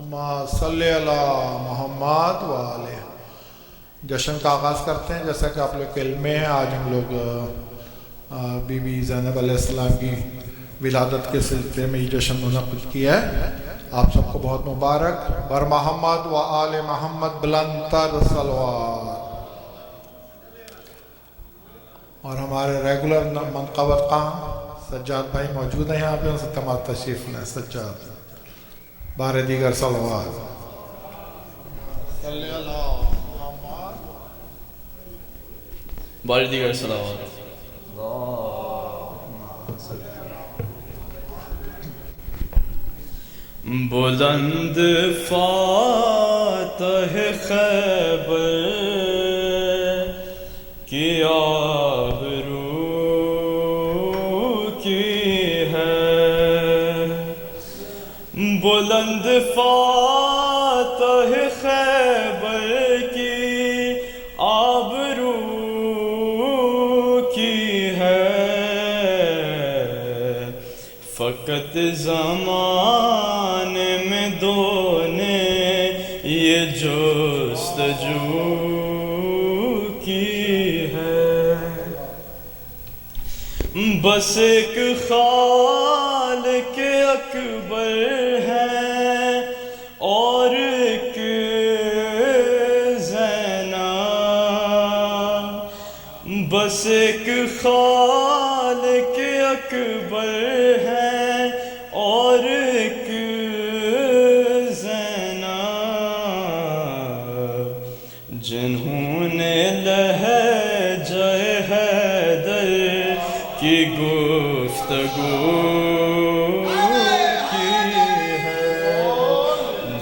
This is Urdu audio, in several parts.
صلی اللہ محمد وآلہ۔ جشن کا آغاز کرتے ہیں۔ جیسا کہ آپ لوگ کے علم میں ہے، آج ہم لوگ بی بی زینب علیہ السلام کی ولادت کے سلسلے میں یہ جشن منعقد کیا ہے۔ آپ سب کو بہت مبارک۔ بر محمد و آل محمد بلند تر صلوات۔ اور ہمارے ریگولر منقبت کہاں سجاد بھائی موجود ہیں یہاں پہ، ان سے تمام تشریف لیں۔ سجاد بارے دیگر صلوات۔ صلی اللہ بارے دیگر صلوات۔ بلند فاتح خیبر کی آبرو کی ہے، بلند فاتح خیبر کی آبرو کی ہے، فقط زمانے میں دو نے یہ جستجو کی ہے، بس ایک خالق اکبر ہے اور ایک زینب، بس ایک خالق اکبر ہے اور ایک زینب، جنہوں نے لہجہ حیدر کی گفتگو کی ہے،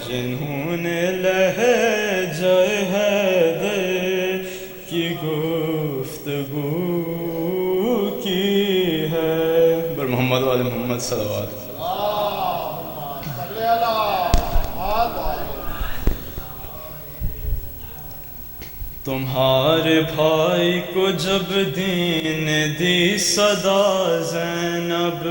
جنہوں نے لہجہ حیدر کی گفتگو کی ہے۔ بر محمد و آل محمد صلوات۔ تمہارے بھائی کو جب دین دی صدا زینب،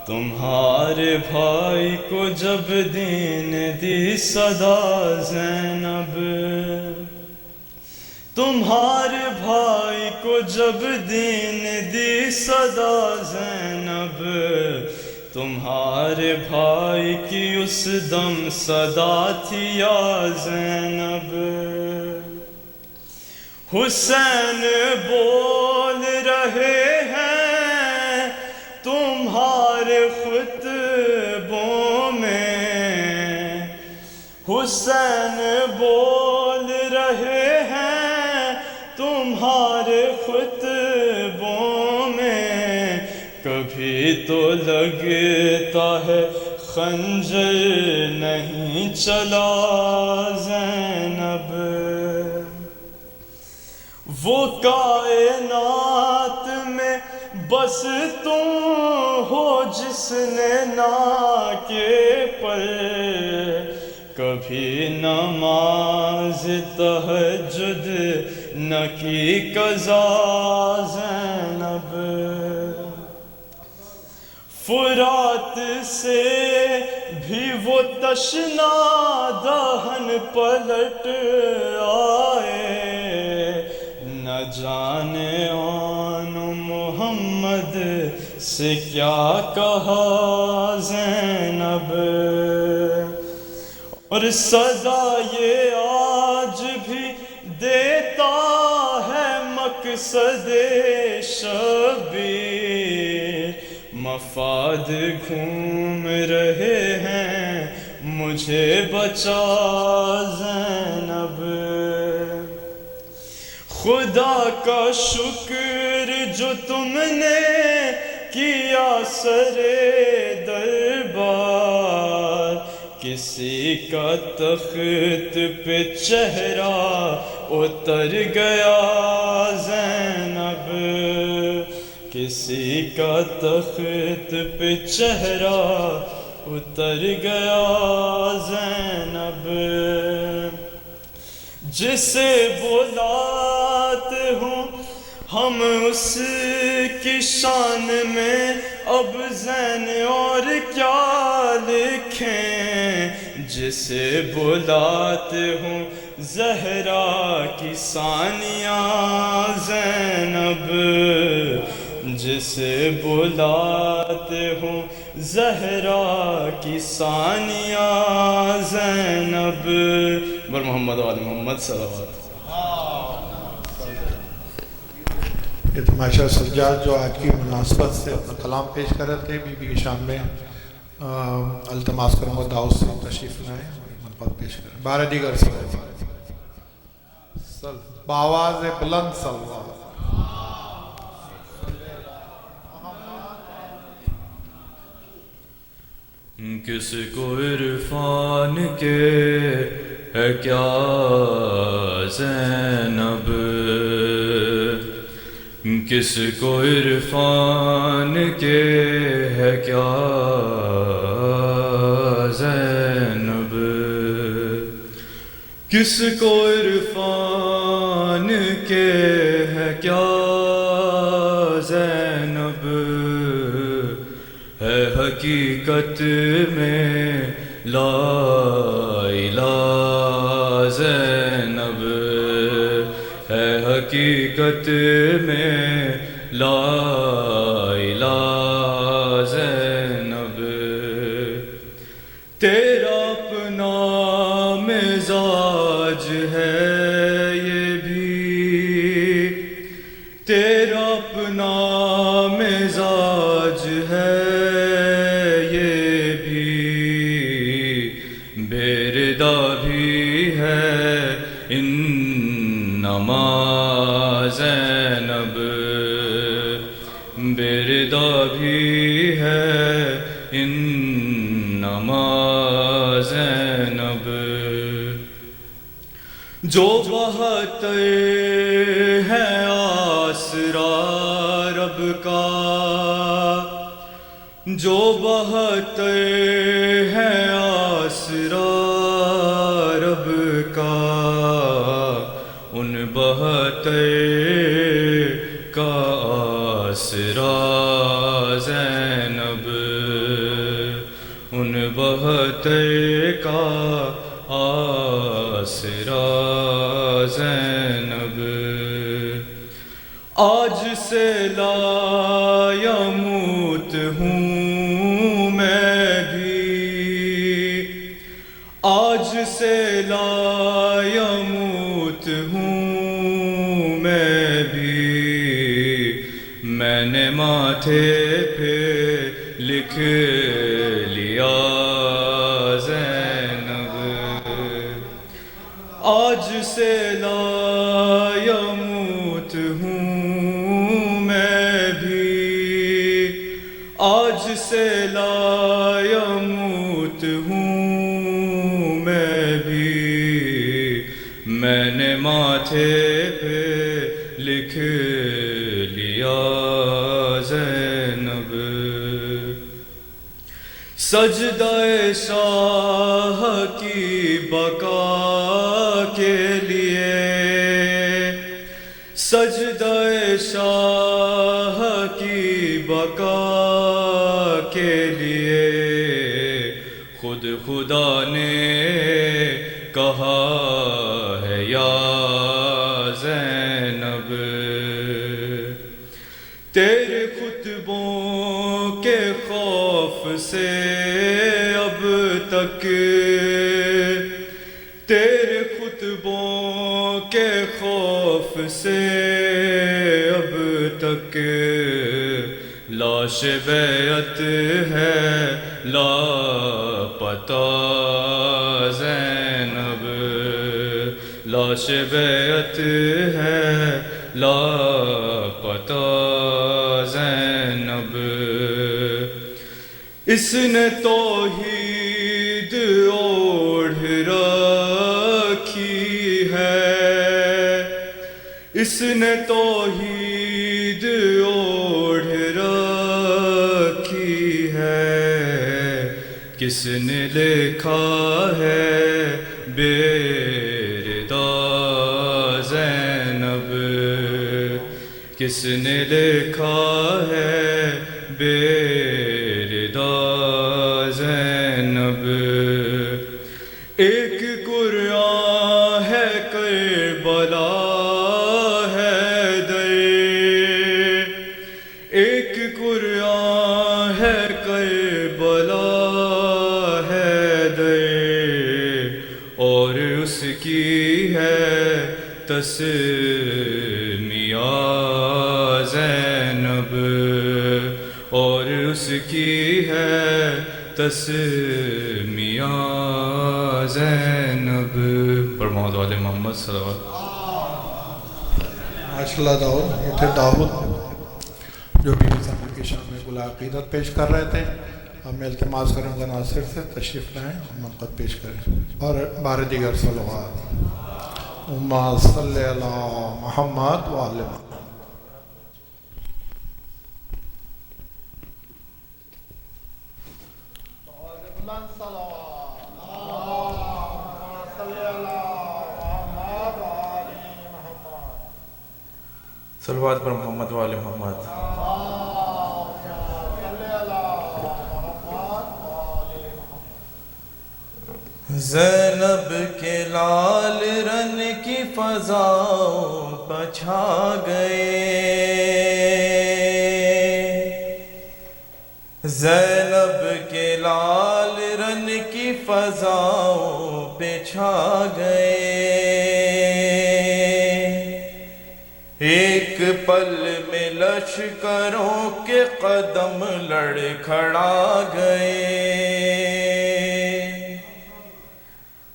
تمہارے بھائی کو جب دین دی صدا زینب، تمہارے بھائی کو جب دین دی صدا زینب، تمہارے بھائی کی اس دم صدا تھی یا زینب، حسین بول رہے ہیں تمہارے خطبوں میں، حسین بول رہے ہیں تمہارے خطبوں میں، کبھی تو لگتا ہے خنجر نہیں چلا زینب، وہ کائنات میں بس تم ہو جس نے نا کے پر کبھی نماز تہجد نہ کی قضا زینب، فرات سے بھی وہ تشنا دہن پلٹ آئے، نہ جانے آن محمد سے کیا کہا زینب، اور صدا یہ آج بھی دیتا ہے مقصد شبیر، مفاد گھوم رہے ہیں مجھے بچا زینب، خدا کا شکر جو تم نے کیا سرے دربار، کسی کا تخت پہ چہرہ اتر گیا زینب، کسی کا تخت پہ چہرہ اتر گیا زینب، جسے بلاتے ہوں ہم اس کی شان میں اب زین اور کیا جسے بلاتے ہوں زہرا کی ثانیہ زینب، جسے بلاتے ہوں زہرا کی ثانیہ زینب۔ بر محمد و آل محمد صلوات۔ یہ تماشا سجاد جو آج کی مناسبت سے اپنا کلام پیش کر رہے تھے، بی بی کی شان میں التماس کروں گا داؤد سے تشریف لائیں اور منفعت پیش کریں۔ بارہ دیگر بآواز بلند صلوات۔ کس کو عرفان کے ہے کیا زینب، کس کو عرفان کے ہے کیا زینب، کس کو عرفان کے ہے کیا زینب، ہے حقیقت میں لا الہ زینب، ہے حقیقت میں لا الہ زینب، تیرا اپنا مزاج ہے یہ بھی، تیرا اپنا مزاج ہے یہ بھی، بیردا بھی ہے انما زینب، بیردا بھی ہے انما زینب، جو بہتر ہے آسرا رب کا، جو بہتر ہے آسرا رب کا، ان بہتر کا آسرا زینب، ان بہتر کا آسرا زینب، آج سے لا یموت ہوں میں بھی، آج سے لا یموت ہوں میں بھی، میں نے ماتھے پہ لکھ لیا زینب، آج سے لا یموت ہوں میں بھی، آج سے لا یموت ہوں میں بھی، میں نے ماتھے پہ لکھ لیا زینب، سجدہ شاہ کی بقا کے لیے، سجدہ شاہ کی بقا کے لیے، خود خدا نے کہا ہے یا زینب، تیرے خطبوں کے خوف سے اب تک، تیرے خطبوں کے خوف سے اب تک، لاش بیعت ہے لاپتہ زینب، لاش بیعت ہے لاپتہ زینب، اس نے توحید اوڑھ رکھی ہے، اس نے توحید اوڑھ رکھی ہے، کس نے لکھا ہے بیردا زینب، کس نے لکھا ہے بیردا زینب، حیدر اور اس کی ہے تسمیہ زینب، اور اس کی ہے تسمیہ زینب۔ پر محمد والے محمد صلی اللہ علیہ وسلم۔ ماشاء اللہ داؤد، یہ تھے داؤد جو بی بی زینب کی شان میں گلہ عقیدت پیش کر رہے تھے۔ اب میں التماس کروں گا ناصر سے تشریف لائیں اور منقط پیش کریں اور بار دیگر صلوات۔ اللہم صلی علی محمد وآل محمد۔ صلوات پر محمد وآل محمد۔ زینب کے لال رن کی فضاؤں پچھا گئے، زینب کے لال رن کی فضاؤں پہ چھا گئے، ایک پل میں لشکروں کے قدم لڑکھڑا گئے،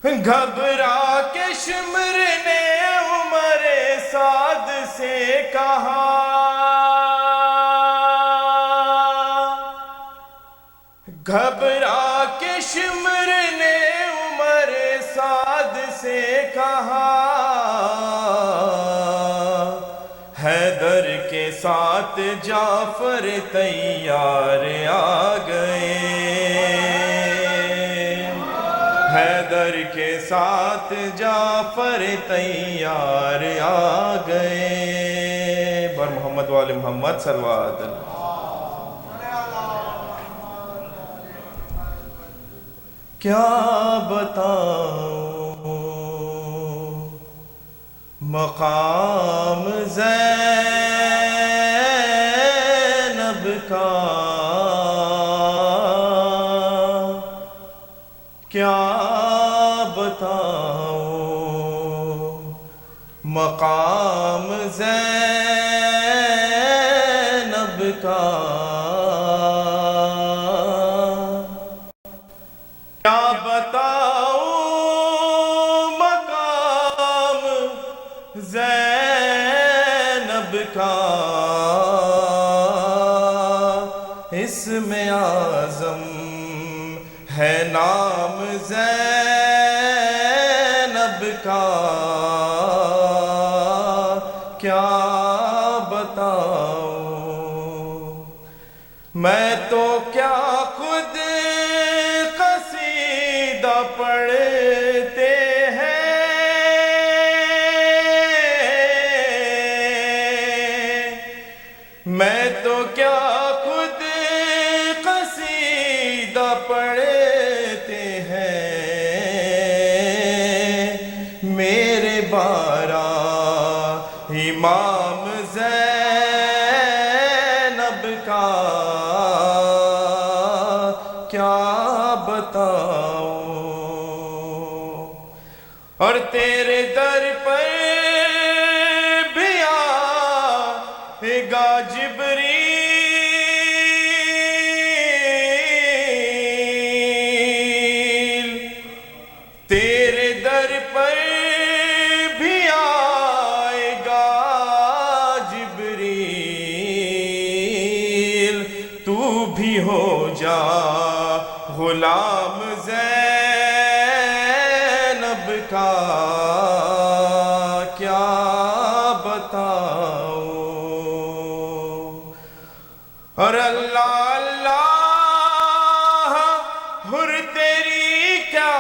گھبرا کے شمر نے عمر سعد سے کہا، گھبرا کے شمر نے عمر سعد سے کہا، حیدر کے ساتھ جعفر تیار آ گئے، حیدر کے ساتھ جعفر تیار آ گئے۔ پر محمد وآل محمد صلوات۔ کیا بتاؤں مقام زینب کا، کیا بتاؤں مقام زینب کا، کیا بتاؤں مقام زینب کا، اسم اعظم ہے نام زینب کا، کیا بتاؤں میں تو کیا خود قصیدہ پڑھتے ہیں، میں تو کیا خود قصیدہ پڑھتے ہیں، میرے بارہ امام زینب کا، کیا بتاؤں، اور تیرے در پر بھی آئے گا جبریل، تیرے در پر بھی آئے گا جبریل، تو بھی ہو جا غلام زینب کا، کیا بتاؤں، اور اللہ اللہ ہر تیری کیا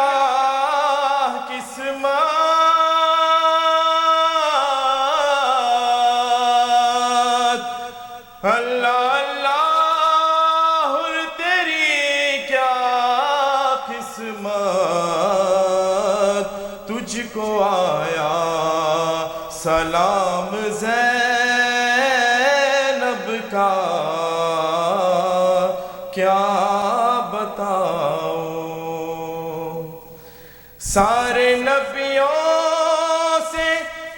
قسمت، اللہ اللہ ہر تیری کیا قسمت، تجھ کو آیا سلام زینب کا، کیا بتاؤں، سارے نبیوں سے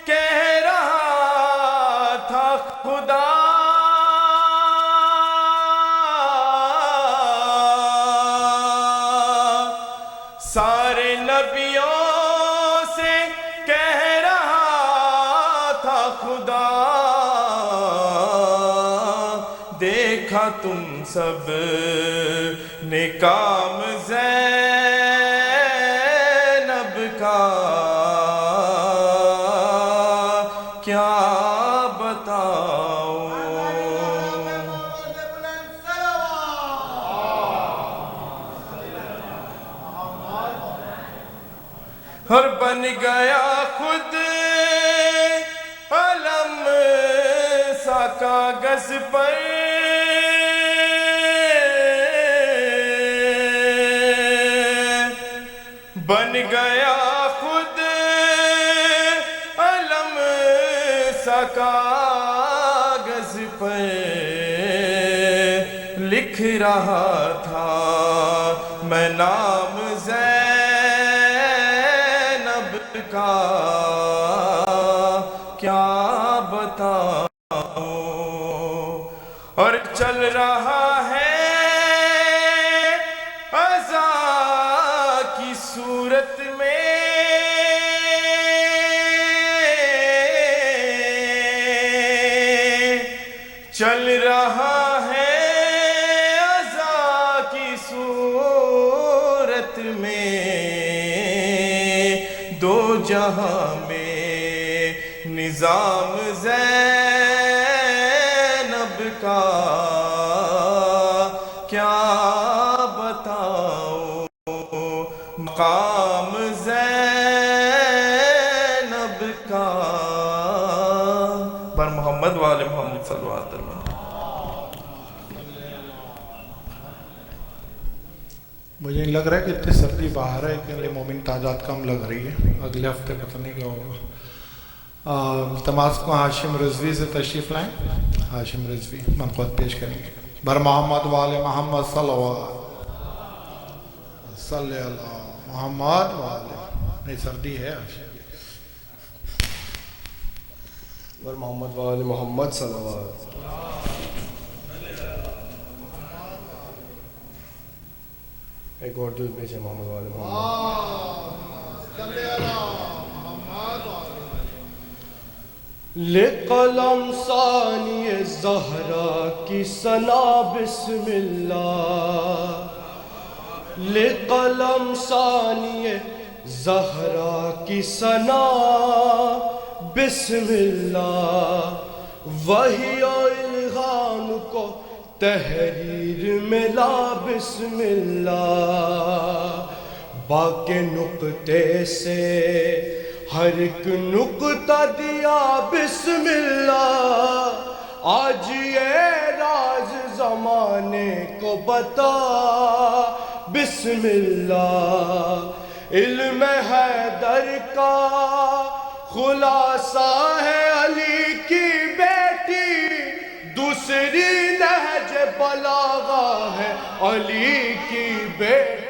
کہہ رہا تھا خدا، سارے نبیوں سے کہہ رہا تھا خدا، دیکھا تم سب نے کام زینب کا، کیا بتاؤں۔ اور بن گیا خود علم سا کاغذ پر، بن گیا خود علم سا کاغذ پر، لکھ رہا تھا میں نام زینب کا، کیا بتاؤں۔ اور چل رہا ہے عزا کی صورت میں، چل رہا ہے عزا کی صورت میں، دو جہاں میں نظام زینب کا، کیا بتاؤں۔ مقام زینب کا، بر محمد وآل محمد صلی اللہ علیہ وسلم۔ مجھے نہیں لگ رہا ہے کہ اتنی سردی باہر ہے کہ مومن تعداد کم لگ رہی ہے، اگلے ہفتے پتہ نہیں کیا ہوگا۔ التماس کو ہاشم رضوی سے تشریف لائیں، ہاشم رضوی منقوط پیش کریں گے۔ بر محمد وآل محمد صلوات صلی اللہ محمد وآل، نہیں سردی ہے آج۔ بر محمد وآل محمد صلوات۔ ایک اور جو پیش ہے محمد وآل محمد۔ لقلم ثانی زہرا کی ثنا بسم اللہ، لقلم ثانی زہرا کی ثنا بسم اللہ، وحی و الہام کو تحریر میں لا بسم اللہ، باقی نقطے سے ہر ایک نقطہ دیا بسم اللہ، آج یہ راز زمانے کو بتا بسم اللہ، علم حیدر کا خلاصہ ہے علی کی بیٹی، دوسری نہج بلاغہ ہے علی کی بیٹی،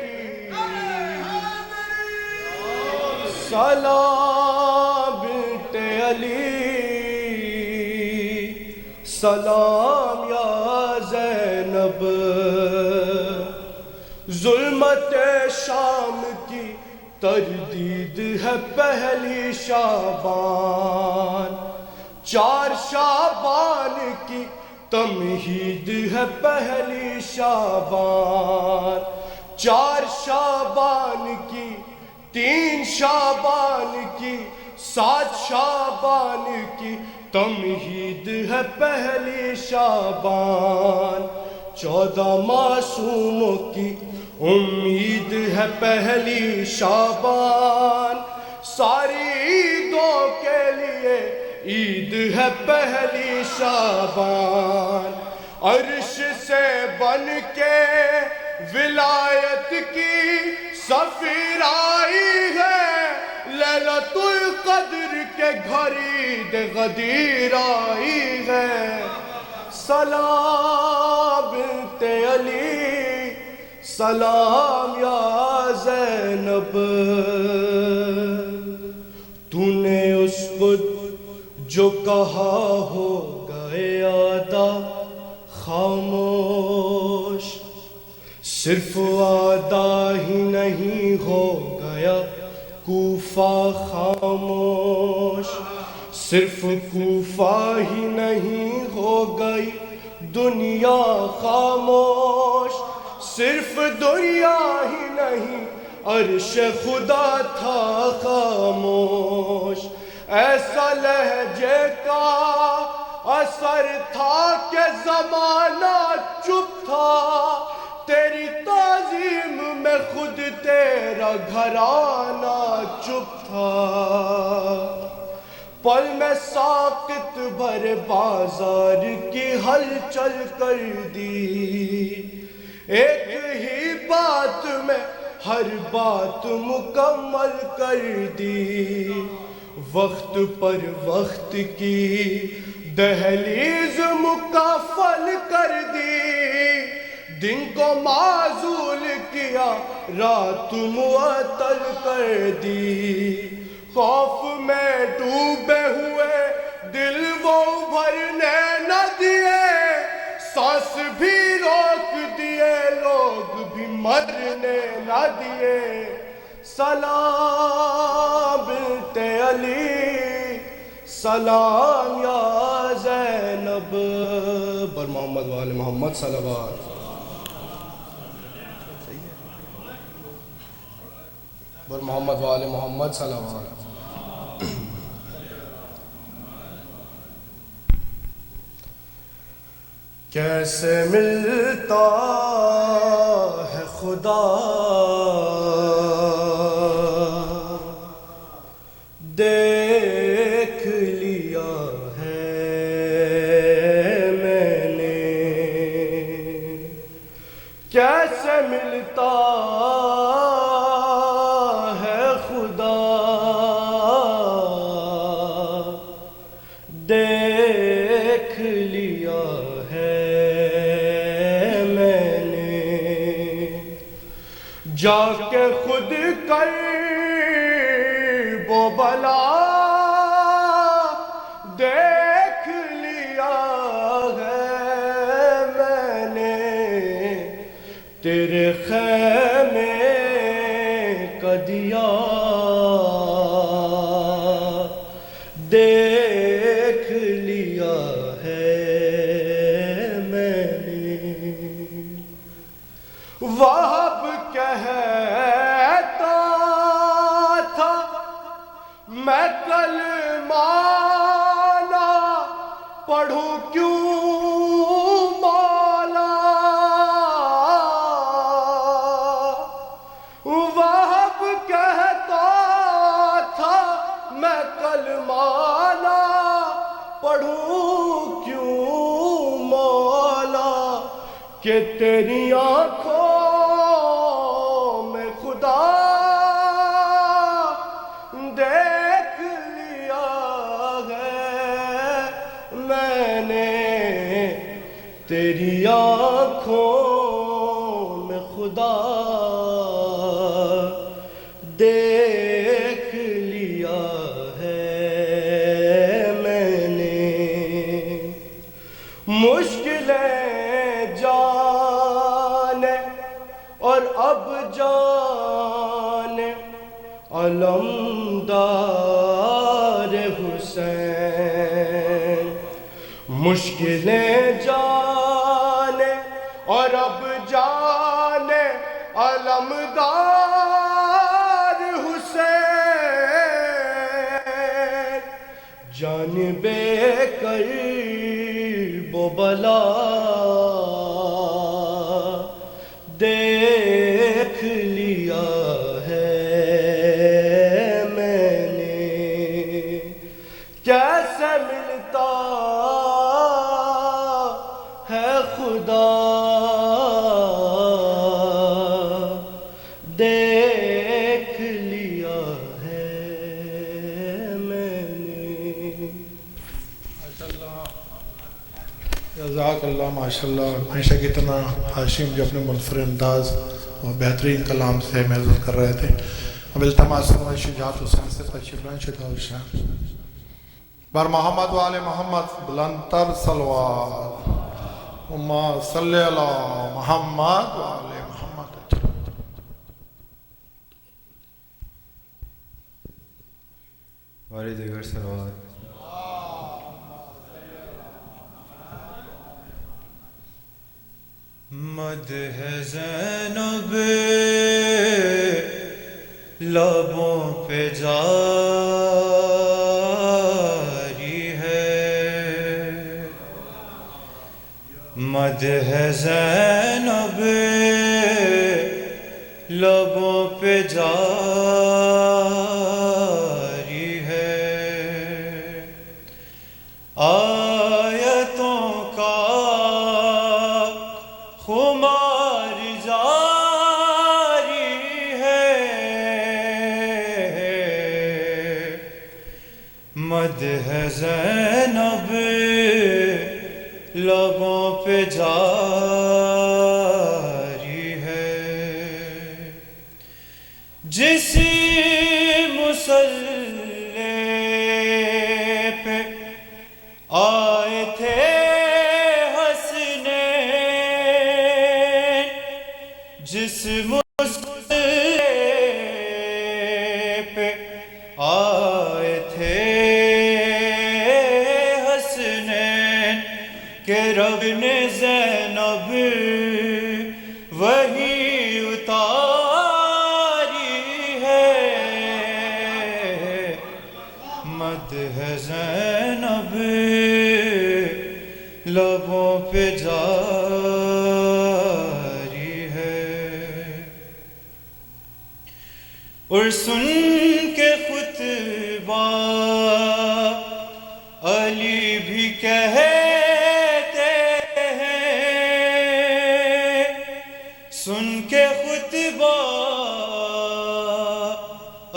سلام بنت علی، سلام یا زینب، ظلمت شام کی تردید ہے پہلی شعبان، 4 شعبان کی تمہید ہے پہلی شعبان، 4 شعبان کی 3 شعبان کی 7 شعبان کی تمہید ہے پہلی شعبان، 14 معصوموں کی امید ہے پہلی شعبان، ساری عیدوں کے لیے عید ہے پہلی شعبان، عرش سے بن کے ولایت کی سفیر آئی ہے، لیلۃ القدر کے گھر عید غدیر آئی ہے، سلام بنت علی، سلام یا زینب تو نے اس کو جو کہا ہو گئے آدھا خاموش، صرف آدھا ہی نہیں ہو گیا کوفہ خاموش، صرف کوفہ ہی نہیں ہو گئی دنیا خاموش، صرف دنیا ہی نہیں عرش خدا تھا خاموش، ایسا لہجے کا اثر تھا کہ زمانہ چپ تھا، تیری تعظیم میں خود تیرا گھرانہ چپ تھا، پل میں ساقط بھر بازار کی ہلچل کر دی، ایک ہی بات میں ہر بات مکمل کر دی، وقت پر وقت کی دہلیز مکفل کر دی، دن کو معزول کیا رات معطل کر دی، خوف میں ڈوبے ہوئے دل وہ بھرنے نہ دیے، سانس بھی روک دیے لوگ بھی مرنے نہ دیے، سلام بنت علی سلام یا زینب، بر محمد وآل محمد صلوات، بر محمد وآل محمد صلوات۔ کیسے ملتا ہے خدا دیکھ لیا ہے میں نے، کیسے ملتا ہے خدا دیکھ لیا ہے میں نے، جا کے خود کر وہ بلا دیکھ لیا ہے میں نے، تیرے خیمے کا دیا دیکھ لیا ہے میں نے، وہب کہتا تھا میں کلمہ نہ پڑھوں کیوں مولا، وہب کہتا تھا میں کلمہ نہ پڑھوں کیوں مولا، کہ تیری آنکھوں میں خدا دیکھ لیا ہے میں نے، تیری آنکھوں میں خدا دیکھ لیا ہے میں نے، مشکلیں جانے اور اب جانے علمدار حسین، مشکلیں جانے اور اب جانے علمدار حسین، جانب کرب و بلا دیکھ لیا ہے میں نے، کیسے ملتا ہے خدا دیکھ لیا ہے میں نے۔ جزاک اللہ، ماشاء اللہ، ہمیشہ کی طرح ہاشم جو اپنے منفرد انداز اور بہترین کلام سے محظوظ کر رہے تھے. اب التماس شجاعت حسین سے تشریف لائیں. شجاعت حسین بر محمد وآل محمد بلند تر صلوات. اللہم صلی علی محمد وآل محمد. والد دیگر صلوات. مدح زینب لبوں پہ جاری ہے، مدح زینب لبوں پہ جاری ہے، آیتوں کا خمار جاری ہے، مدح زینب لبوں پہ جاری ہے. جس مصلی پہ آئے تھے جس مصلی پہ آئے تھے حسنین کہ رب نے زینب وہی اتاری ہے، مدح زینب لبوں پہ جاری ہے. اور سن کے خطبہ علی بھی کہتے ہیں، سن کے خطبہ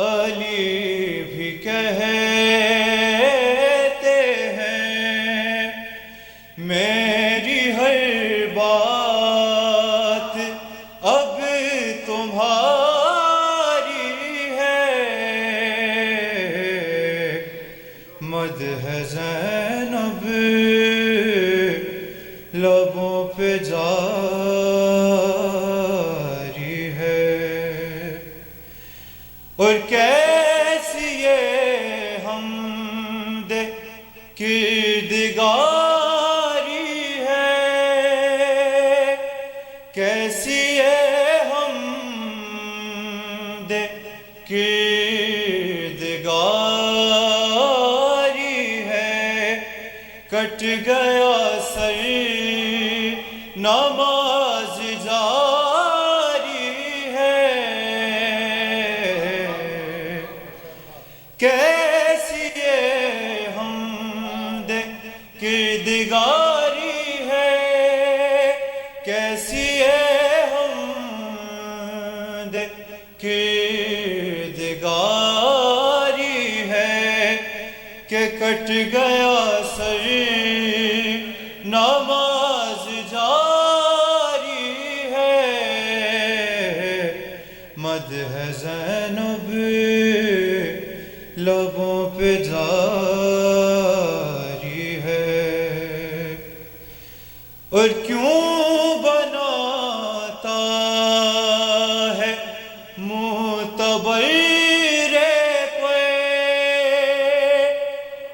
علی بھی کہتے ہیں، میری ہر بات اب تمہاری ہے، مدح زینب لبوں پہ جاری ہے. اور کیسی یہ حمد کردگاری ہے، کیسی یہ حمد کردگاری ہے، کٹ گیا سر نماز جاری ہے، کیسی یہ حمد کردگاری ہے، کیسی یہ حمد کردگاری ہے کہ کٹ گیا سر نماز جاری ہے، مدح زینب لبوں پہ جاری ہے. اور کیوں بناتا ہے معتبر پہ،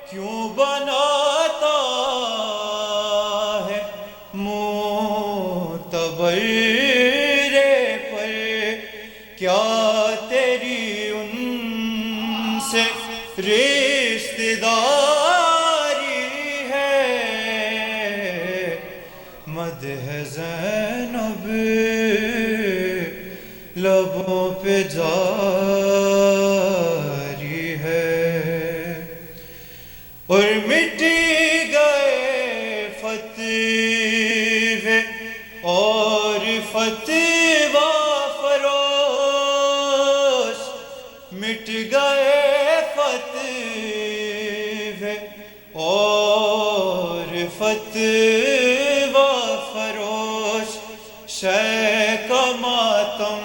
کیوں بناتا ہے معتبر پر، کیا تیری ان سے رشتہ داری ہے، مدح زینب لبوں پہ جاری ہے. اور مٹ گئے فتوے اور فتویٰ فروش، مٹ گئے فتوے اور فتویٰ فروش، شے کا ماتم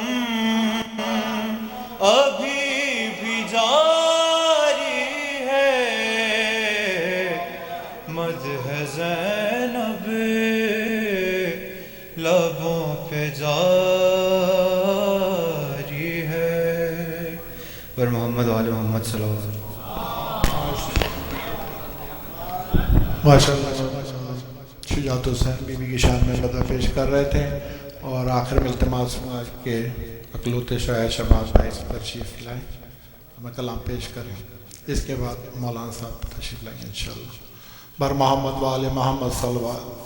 ابھی بھی جاری ہے، مدح زینب لبوں پہ جاری ہے۔ پر محمد وآل محمد صلی اللہ علیہ وسلم۔ ماشاء اللہ شجاعت حسین بی بی کی شان میں مدح پیش کر رہے تھے، اور آخر میں التماس سماج کے اقلوتے شاعر شہباز بھائی سے تشریف لائیں، ہمیں کلام پیش کریں، اس کے بعد مولانا صاحب تشریف لائیں گے انشاءاللہ۔ بر محمد وآل محمد صلی اللہ علیہ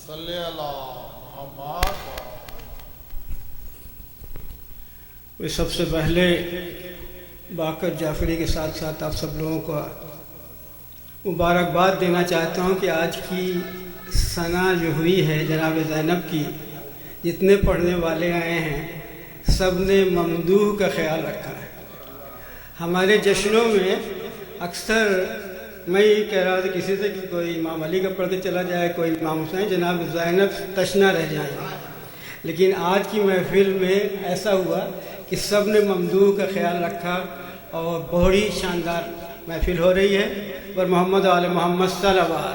صلی اللہ محمد۔ سب سے پہلے باقر جعفری کے ساتھ ساتھ آپ سب لوگوں کو مبارکباد دینا چاہتا ہوں کہ آج کی ثنا جو ہوئی ہے جناب زینب کی، جتنے پڑھنے والے آئے ہیں سب نے ممدوح کا خیال رکھا ہے۔ ہمارے جشنوں میں اکثر میں یہ کہہ رہا تھا کسی سے کہ کوئی امام علی کا پڑھتے چلا جائے، کوئی امام حسین، جناب زینب تشنا رہ جائیں، لیکن آج کی محفل میں ایسا ہوا کہ سب نے ممدوح کا خیال رکھا اور بڑی شاندار محفل ہو رہی ہے۔ پر محمد آل محمد صلی اللہ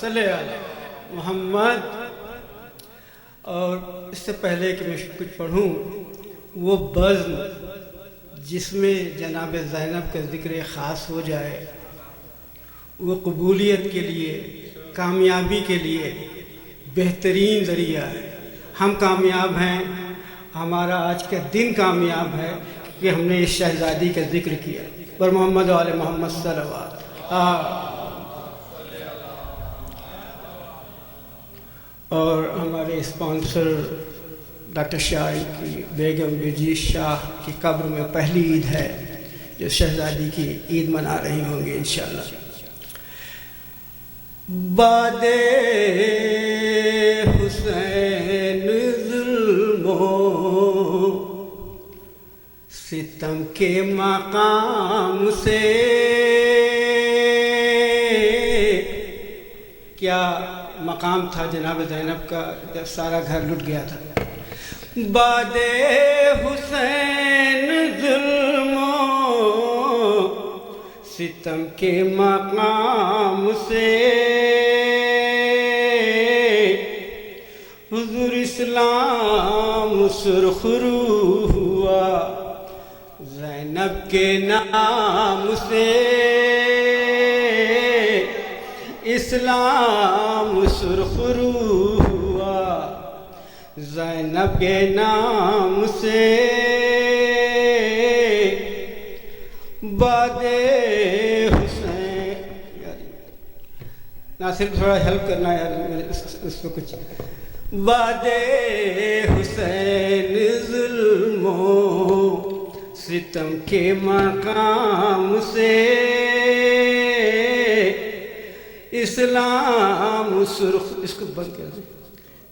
علیہ محمد۔ اور اس سے پہلے کہ میں کچھ پڑھوں، وہ بزم جس میں جناب زینب کا ذکر خاص ہو جائے، وہ قبولیت کے لیے، کامیابی کے لیے بہترین ذریعہ ہے۔ ہم کامیاب ہیں، ہمارا آج کا دن کامیاب ہے کہ ہم نے اس شہزادی کا ذکر کیا۔ پر محمد وآل محمد صلی اللہ علیہ وسلم۔ اور ہمارے اسپانسر ڈاکٹر شاہ کی بیگم برجیش شاہ کی قبر میں پہلی عید ہے جو شہزادی کی عید منا رہی ہوں گے انشاءاللہ۔ باد حسین ظلموں ستم کے مقام سے کیا مقام تھا جناب زینب کا جب سارا گھر لٹ گیا تھا۔ باد حسین ظلموں ستم کے مقام سے حضور اسلام سرخرو ہوا زینب کے نام سے، اسلام سرخرو ہوا زینب کے نام سے۔ باد حسین، ناصر تھوڑا ہیلپ کرنا یار اس کو کچھ۔ باد حسین ظلموں ستم کے مقام سے اسلام سرخ، اس کو بند کر دیں،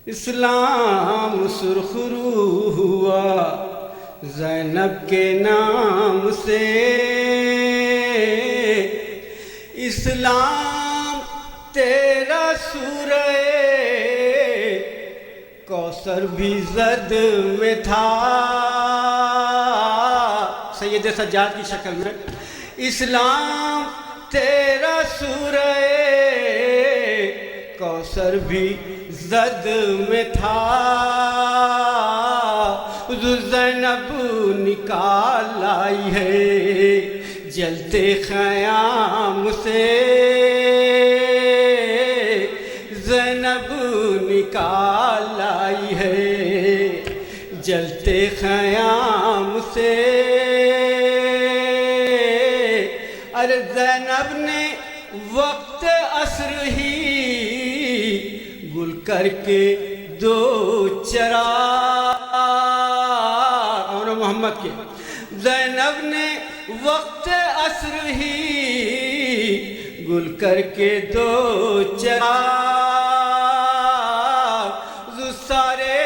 اسلام سرخرو ہوا زینب کے نام سے۔ اسلام تیرا سورہ کوثر بھی زد میں تھا، سید سجاد کی شکل میں۔ اسلام تیرا سورہ کوثر بھی زد میں تھا، زینب نکال لائی ہے جلتے خیام سے، زینب نکال لائی ہے جلتے خیام سے۔ ارے زینب نے وقت عصر ہی گل کر کے دو چراغ، اور محمد کے زینب نے وقت عصر ہی گل کر کے دو چراغ، سارے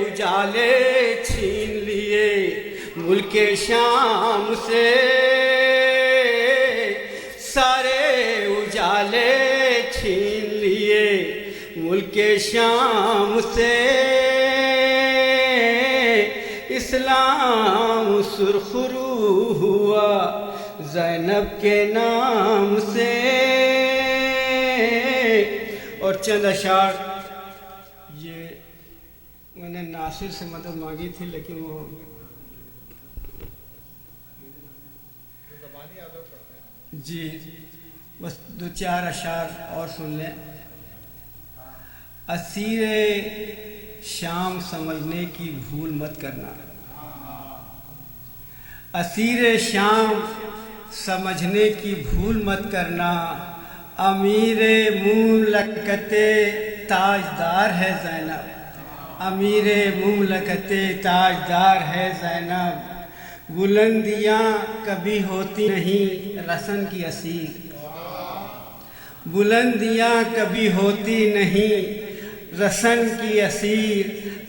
اجالے چھین لیے ملک شام سے، سارے اجالے چھین لیے ملک شام سے۔ اسلام سرخرو ہوا زینب کے نام سے. اور چند اشعار یہ میں نے ناصر سے مدد مانگی تھی لیکن وہ جی بس 2-4 اشعار اور سن لیں. اسیر شام سمجھنے کی بھول مت کرنا. اسیر شام سمجھنے کی بھول مت کرنا. امیر مملکت تاجدار ہے زینب. امیر مملکت تاجدار ہے زینب. بلندیاں کبھی ہوتی نہیں رسن کی اسیر. بلندیاں کبھی ہوتی نہیں رسن کی اسیر.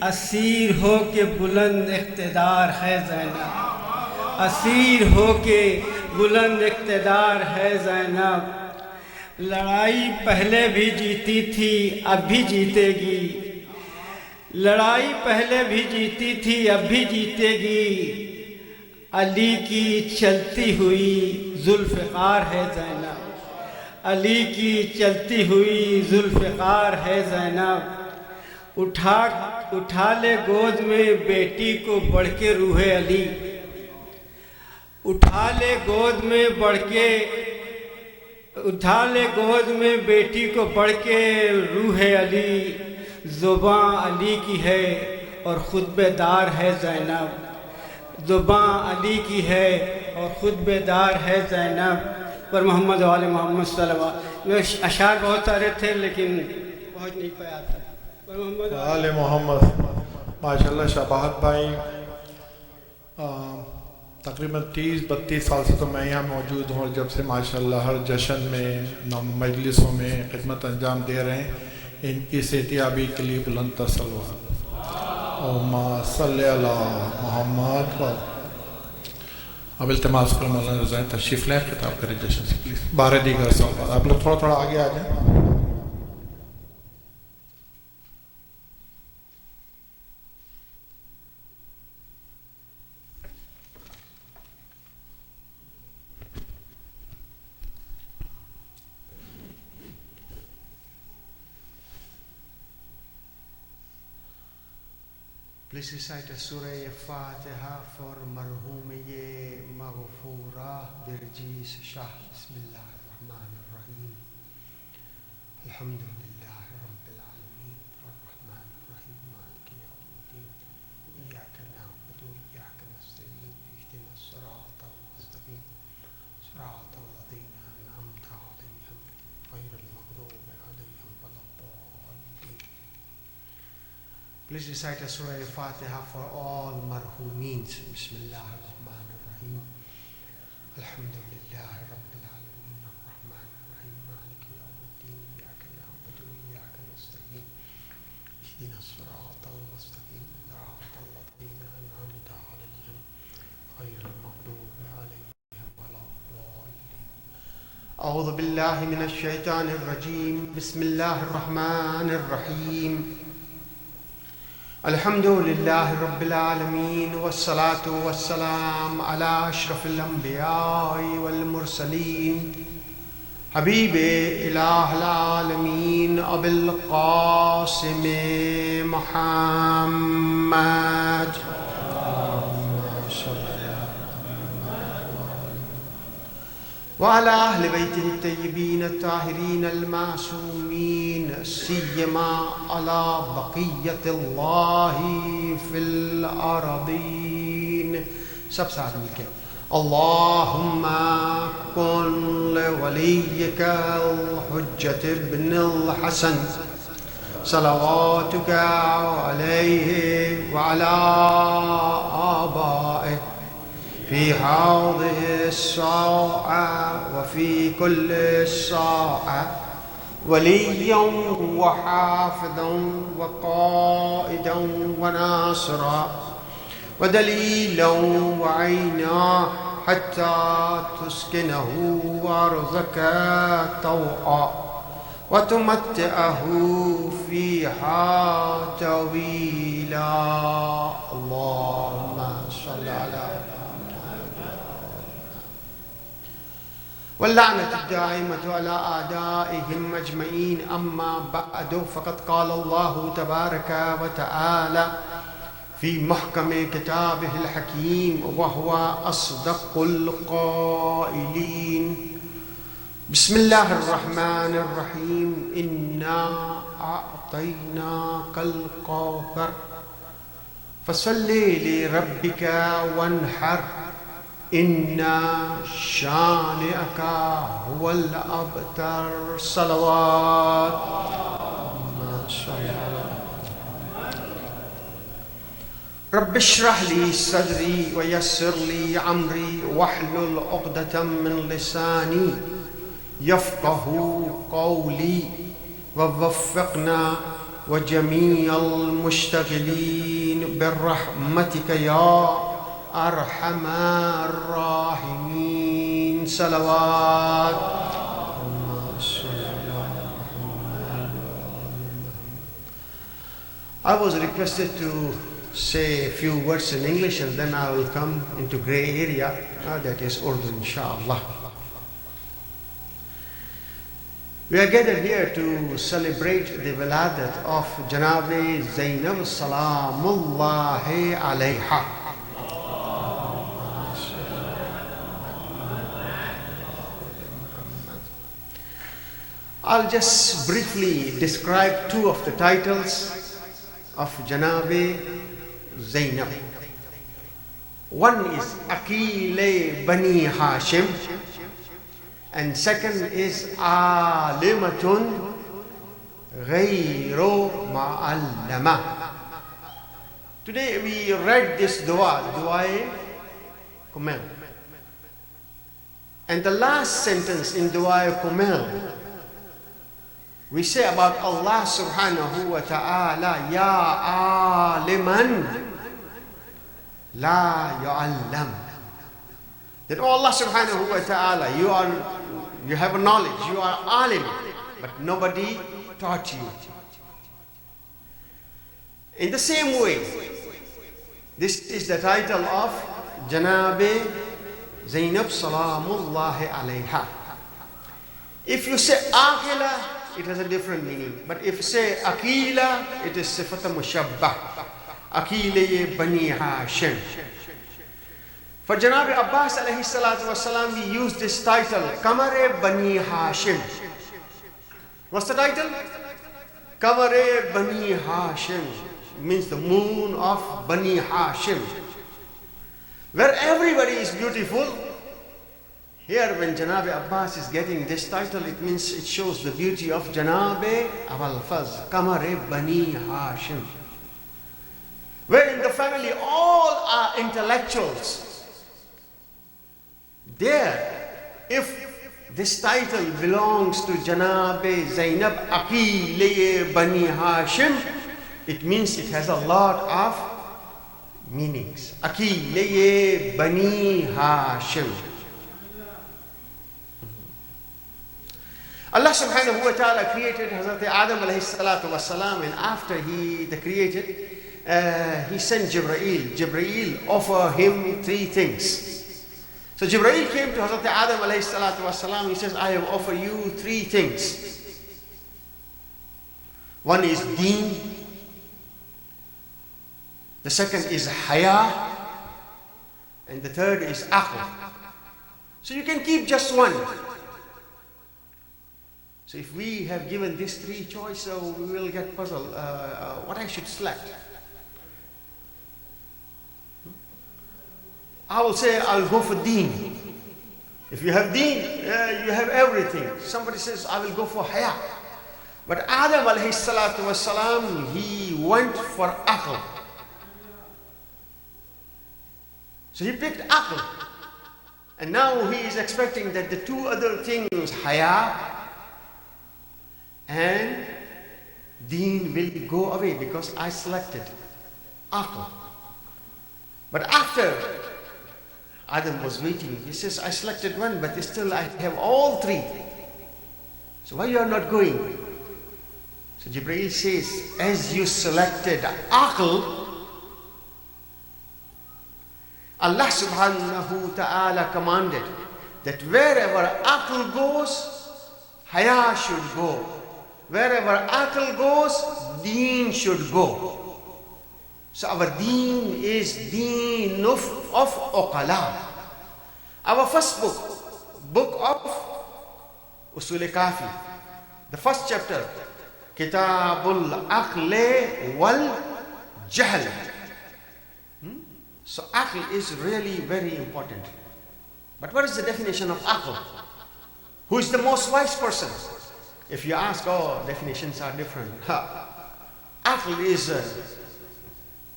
اسیر ہو کے بلند اقتدار ہے زینب. اسیر ہو کے بلند اقتدار ہے زینب. لڑائی پہلے بھی جیتی تھی اب بھی جیتے گی. لڑائی پہلے بھی جیتی تھی اب بھی جیتے گی. علی کی چلتی ہوئی ذوالفقار ہے زینب. علی کی چلتی ہوئی ذوالفقار ہے زینب. اٹھا لے گود میں بیٹی کو بڑھ کے روح علی. اٹھا لے گود میں بیٹی کو بڑھ کے روح علی. زباں علی کی ہے اور خود بیدار ہے زینب. زباں علی کی ہے اور خود بیدار ہے زینب. پر محمد وآل محمد صلی اللہ علیہ وسلم. اشعار بہت سارے تھے لیکن پہنچ نہیں پایا تھا. پر محمد آل محمد. ماشاءاللہ شباہت بھائی تقریباً 30-32 سال سے تو میں یہاں موجود ہوں اور جب سے ماشاءاللہ ہر جشن میں مجلسوں میں خدمت انجام دے رہے ہیں. ان کی صحتیابی کے لیے بلند صلوات. اللہم صلی علی محمد. اب التماس کریں مولانا رضا تشریف لیں خطاب کریں جشن سے پلیز. بارہ دیگر سوالات آپ لوگ تھوڑا آگے آ جائیں. Please recite a Surah Fatiha for Marhum Maghfura Birjis Shah. Bismillah ar-Rahman ar-Rahim. Alhamdulillah Rabbil Alameen ar-Rahman ar-Rahim Maliki Yawmiddin. Iyyaka na'budu wa iyyaka nasta'in. Ihdina as-sirata al-mustaqim. Sirata alladhina an'amta alayhim ghayril maghdubi alayhim waladdallin. Please recite a Surah Al-Fatiha for all marhumeens. Bismillah ar-Rahman ar-Rahim. Alhamdulillah Rabbil Alameen ar-Rahman ar-Rahim Maliki Yawmiddin. Iyyaka na'budu wa iyyaka nasta'in. Ihdina as-sirata al-mustaqim. Sirata alladhina an'amta alayhim ghayril maghdubi alayhim waladdallin. A'udhu billahi minash shaitanir rajim. Bismillahir rahmanir rahim. الحمد للہ رب العالمین والصلاة والسلام علی اشرف الانبیاء والمرسلین حبیب الہ العالمین ابی القاسم محمد وعلى أهل بيته الطيبين الطاهرين المعصومين سيما على بقية الله في الأرضين. سب ساتھ مل کے اللهم كن لوليك الحجة ابن الحسن صلواتك عليه وعلى آبائه في هذه الساعة وفي كل الساعة وليا وحافظا وقائدا وناصرا ودليلا وعينا حتى تسكنه أرضك طوعا وتمتعه فيها طويلا. اللهم واللعنة الدائمة على أعدائهم أجمعين. أما بعد، فقد قال الله تبارك وتعالى في محكم كتابه الحكيم وهو أصدق القائلين: بسم الله الرحمن الرحيم. إنا أعطيناك الكوثر فصل لربك وانحر إن شانئك هو الأبتر. صلوات. رب اشرح لي صدري ويسر لي أمري واحلل عقدة من لساني يفقه قولي ووفقنا وجميع المشتغلين برحمتك يا أرحم الراحمين. صلوات. I was requested to say a few words in English and then I will come into grey area, that is Urdu, inshallah. We are gathered here to celebrate the wiladat of Janabi Zainab Salamullahi alayha. I'll just briefly describe two of the titles of Janabi Zainab. One is Aqile Bani Hashim and second is Alimatun Ghayru Ma'allama. Today we read this dua, Dua Kumel. And the last sentence in Dua Kumel, we say about Allah subhanahu wa ta'ala, Ya aliman la yu'allam. That oh Allah subhanahu wa ta'ala, you have a knowledge, you are alim, but nobody taught you. In the same way, this is the title of Janabi Zainab Salamullahi alayha. If you say Aqila, it has a different meaning. But if you say Aqila, it is Sifat Mushabbah. Aqile Bani Hashim. For Janabi Abbas alayhi salatu wasalam, we use this title, Kamare Bani Hashim. What's the title? Kamare Bani Hashim. Means the moon of Bani Hashim. Where everybody is beautiful. Here when Janabi Abbas is getting this title, it means it shows the beauty of Janabi Abul Fazl, Kamare Bani Hashim. Where in the family all are intellectuals. There, if this title belongs to Janabi Zainab Aqile Bani Hashim, it means it has a lot of meanings. Aqile Bani Hashim. Allah subhanahu wa ta'ala created Hazrat Adam alayhi salatu wasalam, and after he created, he sent Jibreel. Jibreel offered him three things. So Jibreel came to Hazrat Adam alayhi salatu wasalam, he says, I have offered you three things. One is deen, the second is haya, and the third is aql. So you can keep just one. So if we have given these three choices, we will get puzzled what I should select. I will say I'll go for deen. If you have deen, you have everything. Somebody says I will go for haya. But Adam alayhi salatu wasalam, he went for aql. So he picked aql. And now he is expecting that the two other things, haya and deen, will go away because I selected aql. But after Adam was waiting, he says, I selected one, but still I have all three. So why you are not going? So Jibreel says, as you selected aql, Allah subhanahu wa ta'ala commanded that wherever aql goes, haya should go. Wherever aql goes, deen should go. So our deen is deen of uqala. Our first book of Usul Kafi, the first chapter, Kitabul Aql wal Jahl. So aql is really very important. But what is the definition of aql? Who is the most wise person? If you ask, oh, definitions are different. Aql is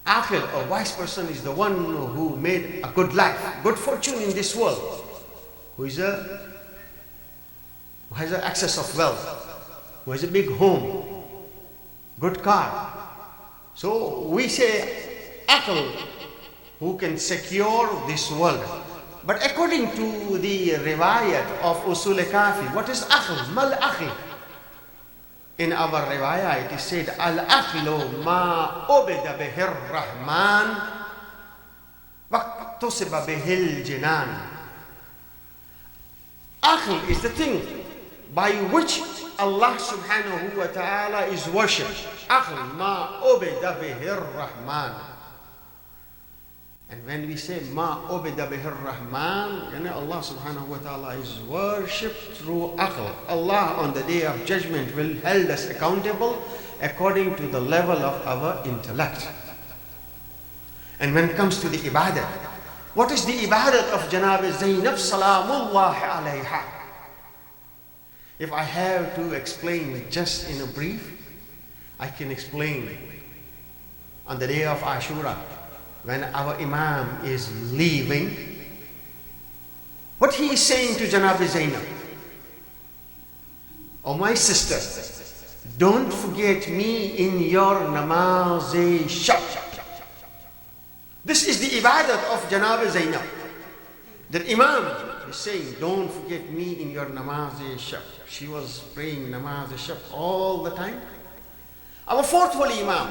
aql, a wise person, is the one who made a good life, good fortune in this world, who has an excess of wealth, who has a big home, good car. So we say aql, who can secure this world. But according to the riwayat of Usul Kafi, what is aql? Mal aql. In our riwayah, it is said, al-aqlu ma ubida bihir rahman waqtusiba bihil jinan. Aql is the thing by which Allah subhanahu wa ta'ala is worshipped. Aql ma ubida bihir rahman. And when we say ma ubida bihir rahman, Allah subhanahu wa ta'ala is worshipped through aql. Allah on the day of judgment will hold us accountable according to the level of our intellect. And when it comes to the ibadah, what is the ibadah of Janab Zainab Salamullah alayha? If I have to explain just in a brief, I can explain on the day of Ashura, when our Imam is leaving, what he is saying to Janab Zainab: oh my sister, don't forget me in your namaz-e-shab. This is the ibadat of Janab Zainab. That Imam is saying, don't forget me in your namaz-e-shab. She was praying namaz-e-shab all the time. Our fourth holy Imam,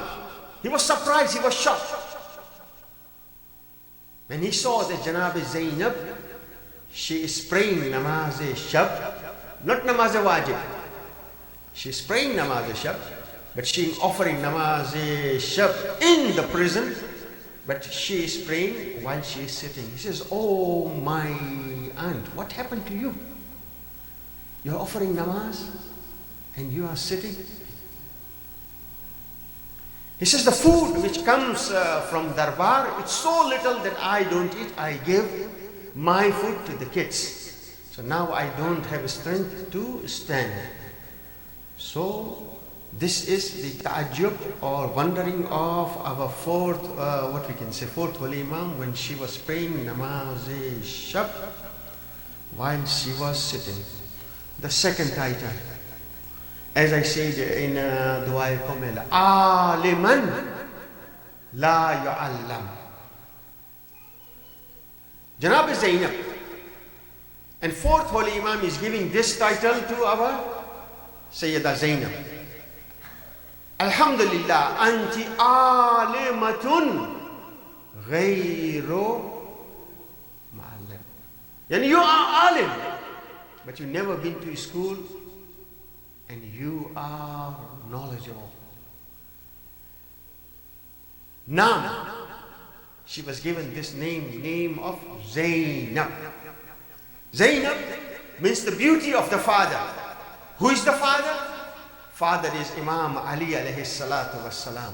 he was surprised, he was shocked. When he saw that Janab Zainab, she is praying namaz-e-shab, not namaz-e-wajib. She is praying namaz-e-shab, but she is offering namaz-e-shab in the prison, but she is praying while she is sitting. He says, oh my aunt, what happened to you? You are offering namaz and you are sitting. He says, the food which comes from Darbar, it's so little that I don't eat. I give my food to the kids. So now I don't have strength to stand. So this is the ta'ajjub or wondering of our fourth holy Imam when she was praying namaz-e-shab while she was sitting. The second title, as I said in Dua Kamil, Aliman la yu'allam. Janab Zainab. And fourth holy Imam is giving this title to our Sayyida Zainab. Alhamdulillah, anti alimatun ghayru ma'allim. Yani you are alim, but you never been to school and you are knowledgeable. Nam, she was given this name of Zainab. Zainab means the beauty of the father. Who is the father? Father is Imam Ali alayhi salatu wassalam.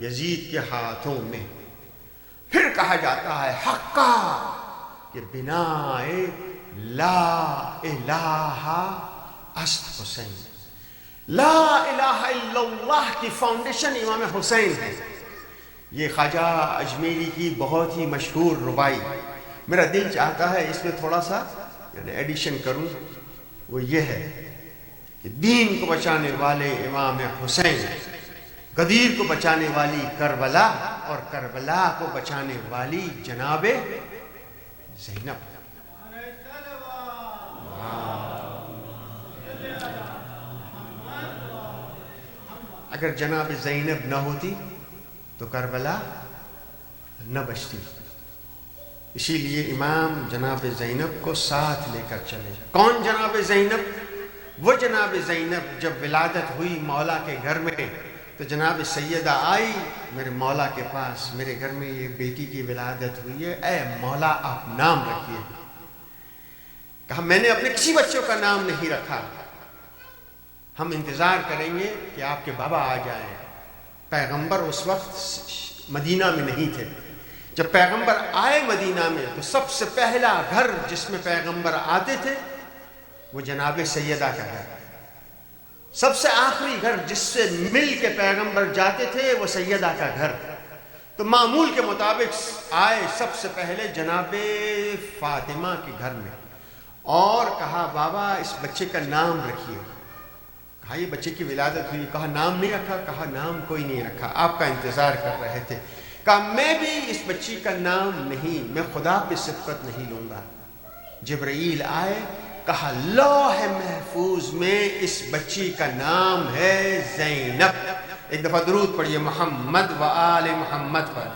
یزید کے ہاتھوں میں. پھر کہا جاتا ہے حقا کہ بنا لا الہ است حسین. لا الہ الا اللہ کی فاؤنڈیشن امام حسین ہے. یہ خواجہ اجمیری کی بہت ہی مشہور ربائی. میرا دل چاہتا ہے اس میں تھوڑا سا ایڈیشن کروں. وہ یہ ہے کہ دین کو بچانے والے امام حسین، غدیر کو بچانے والی کربلا، اور کربلا کو بچانے والی جناب زینب. اگر جناب زینب نہ ہوتی تو کربلا نہ بچتی. اسی لیے امام جناب زینب کو ساتھ لے کر چلے. کون جناب زینب؟ وہ جناب زینب جب ولادت ہوئی مولا کے گھر میں تو جناب سیدہ آئی میرے مولا کے پاس، میرے گھر میں یہ بیٹی کی ولادت ہوئی ہے، اے مولا آپ نام رکھیے. کہا میں نے اپنے کسی بچوں کا نام نہیں رکھا، ہم انتظار کریں گے کہ آپ کے بابا آ جائیں. پیغمبر اس وقت مدینہ میں نہیں تھے. جب پیغمبر آئے مدینہ میں تو سب سے پہلا گھر جس میں پیغمبر آتے تھے وہ جناب سیدہ کا گھر. سب سے آخری گھر جس سے مل کے پیغمبر جاتے تھے وہ سیدہ کا گھر. تو معمول کے مطابق آئے سب سے پہلے جناب فاطمہ کے گھر میں اور کہا بابا اس بچے کا نام رکھیے. کہا یہ بچے کی ولادت ہوئی. کہا نام نہیں رکھا؟ کہا نام کوئی نہیں رکھا، آپ کا انتظار کر رہے تھے. کہا میں بھی اس بچی کا نام نہیں، میں خدا پہ سبقت نہیں لوں گا. جبرائیل آئے، کہا لوح محفوظ میں اس بچی کا نام ہے زینب. ایک دفعہ درود پڑھیے محمد و آل محمد پر.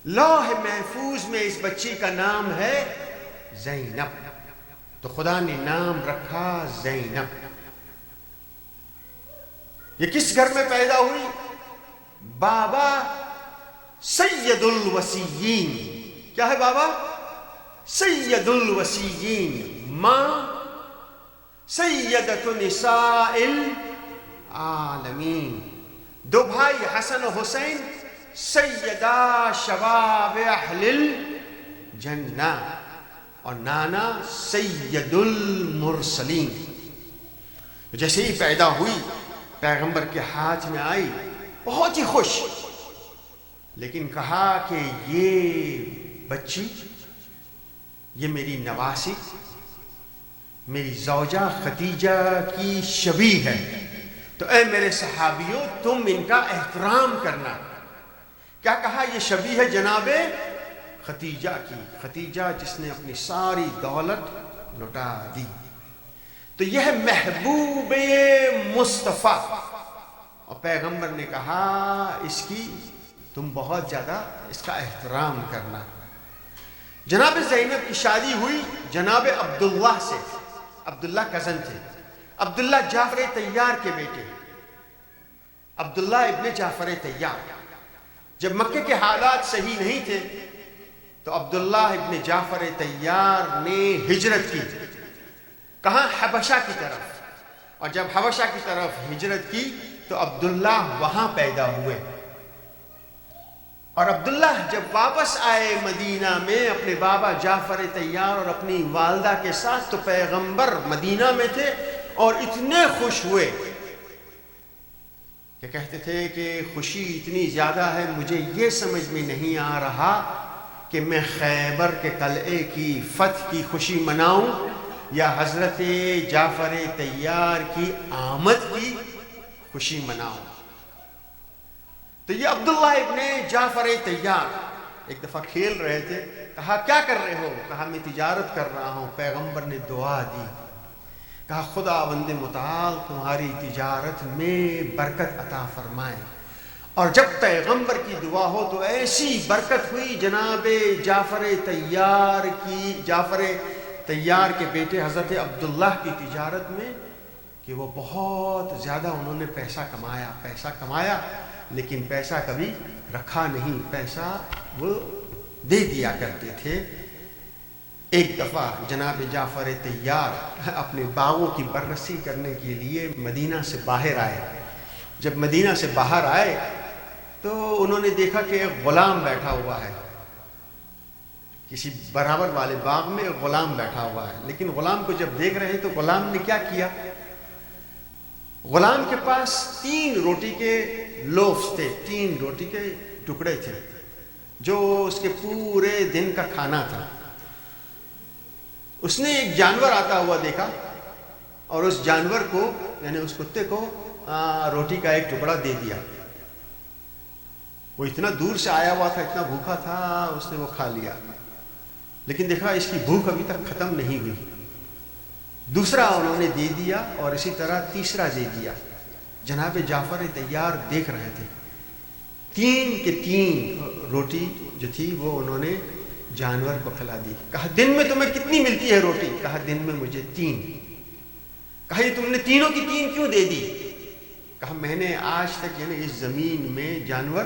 لوح محفوظ میں اس بچی کا نام ہے زینب. تو خدا نے نام رکھا زینب. یہ کس گھر میں پیدا ہوئی؟ بابا سید الوسیین. کیا ہے بابا؟ سید الوسیین. ماں سیدۃ نساء العالمین. دو بھائی حسن و حسین سیدہ شباب اہل الجنہ، اور نانا سید المرسلین. جیسے ہی پیدا ہوئی پیغمبر کے ہاتھ میں آئی بہت ہی خوش، لیکن کہا کہ یہ بچی یہ میری نواسی، میری زوجہ خدیجہ کی شبیہ ہے، تو اے میرے صحابیوں تم ان کا احترام کرنا. کیا کہا؟ یہ شبیہ ہے جناب خدیجہ کی. خدیجہ جس نے اپنی ساری دولت لٹا دی. تو یہ ہے محبوب مصطفیٰ. اور پیغمبر نے کہا اس کی تم بہت زیادہ اس کا احترام کرنا. جناب زینب کی شادی ہوئی جناب عبداللہ سے. عبداللہ کزن تھے. عبداللہ جعفر طیار کے بیٹے. عبداللہ ابن جعفر طیار. جب مکے کے حالات صحیح نہیں تھے تو عبداللہ ابن جعفر طیار نے ہجرت کی. کہاں؟ حبشہ کی طرف. اور جب حبشہ کی طرف ہجرت کی تو عبداللہ وہاں پیدا ہوئے. اور عبداللہ جب واپس آئے مدینہ میں اپنے بابا جعفر طیار اور اپنی والدہ کے ساتھ تو پیغمبر مدینہ میں تھے اور اتنے خوش ہوئے کہ کہتے تھے کہ خوشی اتنی زیادہ ہے مجھے یہ سمجھ میں نہیں آ رہا کہ میں خیبر کے قلعے کی فتح کی خوشی مناؤں یا حضرت جعفر طیار کی آمد کی خوشی مناؤں. تو یہ عبداللہ ابن جعفر طیار ایک دفعہ کھیل رہے تھے. کہا کیا کر رہے ہو؟ کہا میں تجارت کر رہا ہوں. پیغمبر نے دعا دی. کہا خدا بند متعال تمہاری تجارت میں برکت عطا فرمائے. اور جب پیغمبر کی دعا ہو تو ایسی برکت ہوئی جناب جعفر طیار کے بیٹے حضرت عبداللہ کی تجارت میں کہ وہ بہت زیادہ انہوں نے پیسہ کمایا لیکن پیسہ کبھی رکھا نہیں. پیسہ وہ دے دیا کرتے تھے. ایک دفعہ جناب جعفر طیار اپنے باغوں کی بررسی کرنے کے لیے مدینہ سے باہر آئے جب مدینہ سے باہر آئے تو انہوں نے دیکھا کہ ایک غلام بیٹھا ہوا ہے، کسی برابر والے باغ میں ایک غلام بیٹھا ہوا ہے. لیکن غلام کو جب دیکھ رہے ہیں تو غلام نے کیا کیا، غلام کے پاس 3 روٹی کے لوفز تھے، 3 روٹی کے ٹکڑے تھے جو اس کے پورے دن کا کھانا تھا. اس نے ایک جانور آتا ہوا دیکھا اور اس جانور کو یعنی اس کتے کو روٹی کا ایک ٹکڑا دے دیا. وہ اتنا دور سے آیا ہوا تھا، اتنا بھوکا تھا، اس نے وہ کھا لیا. لیکن دیکھا اس کی بھوک ابھی تک ختم نہیں ہوئی. دوسرا انہوں نے دے دیا اور اسی طرح تیسرا دے دیا. جناب جعفر طیار دیکھ رہے تھے. 3 کے 3 روٹی جو تھی وہ انہوں نے جانور کو کھلا دی. کہا دن میں تمہیں کتنی ملتی ہے روٹی؟ کہا دن میں مجھے 3. کہا یہ تم نے تینوں کی 3 کیوں دے دی؟ کہا میں نے آج تک یعنی اس زمین میں جانور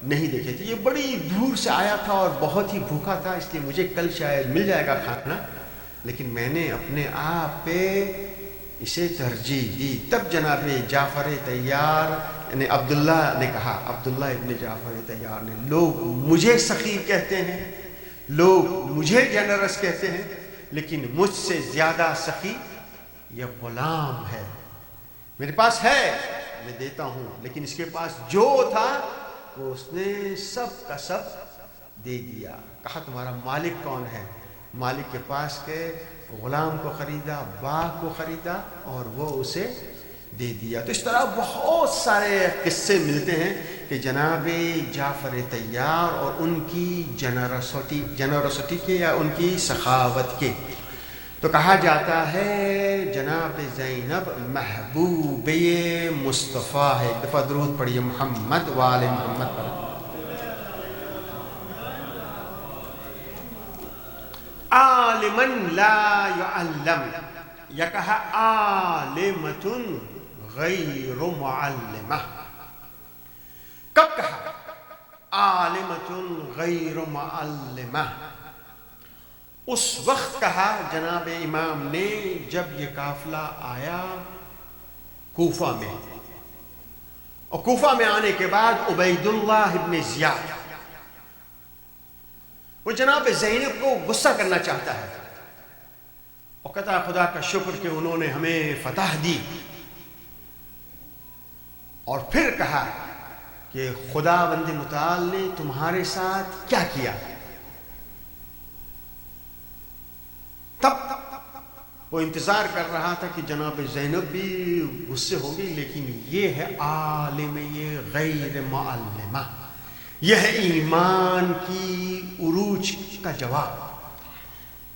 نہیں دیکھے تھے، یہ بڑی دور سے آیا تھا اور بہت ہی بھوکا تھا، اس لیے مجھے کل شاید مل جائے گا کھانا، لیکن میں نے اپنے آپ پہ اسے ترجیح دی. تب جناب جعفر طیار یعنی عبداللہ نے کہا، عبداللہ ابن جعفر طیار نے، لوگ مجھے سخی کہتے ہیں، لوگ مجھے جنرس کہتے ہیں، لیکن مجھ سے زیادہ سخی یہ غلام ہے. میرے پاس ہے میں دیتا ہوں، لیکن اس کے پاس جو تھا وہ اس نے سب کا سب دے دیا. کہا تمہارا مالک کون ہے؟ مالک کے پاس کے غلام کو خریدا، باغ کو خریدا اور وہ اسے دے دیا. تو اس طرح بہت سارے قصے ملتے ہیں کہ جناب جعفر طیار اور ان کی جنرسٹی کے یا ان کی سخاوت کے. تو کہا جاتا ہے جناب زینب محبوب مصطفیٰ ہے. ایک دفعہ درود پڑھیے محمد وآل محمد پر. عالمن لا يعلم، یا کہا عالمۃ غیر معلمہ. کب کہا عالمۃ غیر معلمہ؟ اس وقت کہا جناب امام نے جب یہ قافلہ آیا کوفہ میں، اور کوفہ میں آنے کے بعد عبید اللہ ابن زیاد وہ جناب زینب کو غصہ کرنا چاہتا ہے اور کہتا ہے خدا کا شکر کہ انہوں نے ہمیں فتح دی. اور پھر کہا کہ خداوند متعال نے تمہارے ساتھ کیا کیا. تب وہ انتظار کر رہا تھا کہ جناب زینب بھی غصے ہوگی، لیکن یہ ہے عالم یہ غیر معلمہ، یہ ہے ایمان کی عروج کا جواب.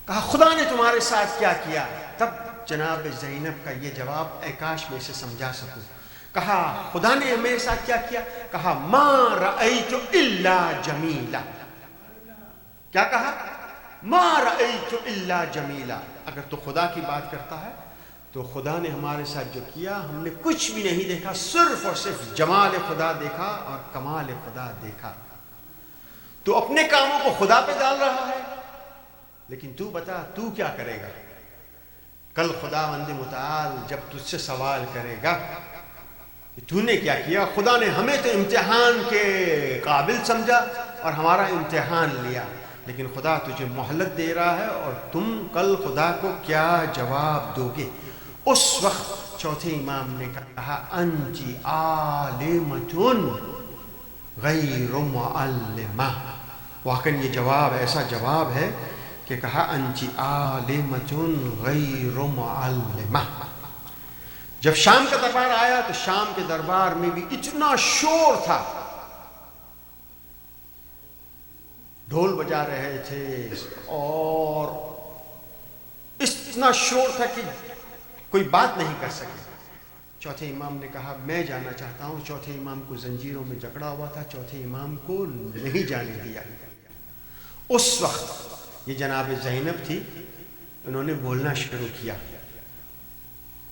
کہا خدا نے تمہارے ساتھ کیا کیا. تب جناب زینب کا یہ جواب اے کاش میں اسے سمجھا سکوں. کہا خدا نے میرے ساتھ کیا کیا؟ کہا ما رأیت الا جمیلا. کیا کہا؟ ما رأیت الا جمیلا. اگر تو خدا کی بات کرتا ہے تو خدا نے ہمارے ساتھ جو کیا ہم نے کچھ بھی نہیں دیکھا، صرف اور صرف جمال خدا دیکھا اور کمال خدا دیکھا. تو اپنے کاموں کو خدا پہ ڈال رہا ہے، لیکن تو بتا تو کیا کرے گا؟ کل خداوند متعال جب تجھ سے سوال کرے گا کہ تو نے کیا کیا. خدا نے ہمیں تو امتحان کے قابل سمجھا اور ہمارا امتحان لیا، لیکن خدا تجھے مہلت دے رہا ہے اور تم کل خدا کو کیا جواب دو گے. اس وقت چوتھے امام نے کہا انتی عالمۃ غیر معلمہ. واقعی یہ جواب ایسا جواب ہے کہ کہا انتی عالمۃ غیر معلمہ. جب شام کا دربار آیا تو شام کے دربار میں بھی اتنا شور تھا، ڈھول بجا رہے تھے اور اتنا شور تھا کہ کوئی بات نہیں کر سکے. چوتھے امام نے کہا میں جانا چاہتا ہوں. چوتھے امام کو زنجیروں میں جکڑا ہوا تھا، چوتھے امام کو نہیں جانے دیا. اس وقت یہ جناب زینب تھی، انہوں نے بولنا شروع کیا،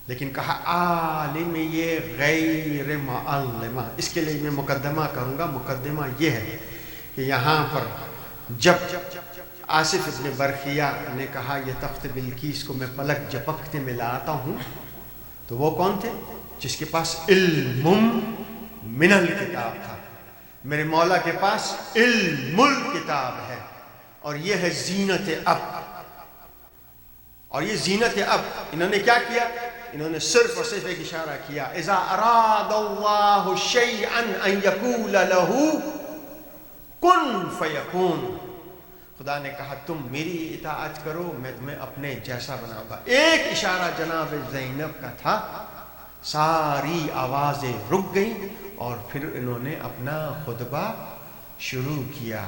لیکن کہا عالم یہ غیر معلمہ. اس کے لیے میں مقدمہ کروں گا. مقدمہ یہ ہے کہ یہاں پر جب آصف ابن برخیہ نے کہا یہ تخت بلقیس کو میں پلک جھپکتے میں لاتا ہوں، تو تو وہ کون تھے؟ جس کے پاس علم من الکتاب تھا. میرے مولا کے پاس علم الکتاب ہے، اور یہ ہے زینت اب. اور یہ زینت اب انہوں نے کیا کیا؟ انہوں نے صرف اور صرف ایک اشارہ کیا، اذا اراد اللہ شیئا ان یقول له کن فیکون. خدا نے کہا تم میری اطاعت کرو، میں تمہیں اپنے جیسا بناؤں گا. ایک اشارہ جناب زینب کا تھا، ساری آوازیں رک گئیں، اور پھر انہوں نے اپنا خطبہ شروع کیا.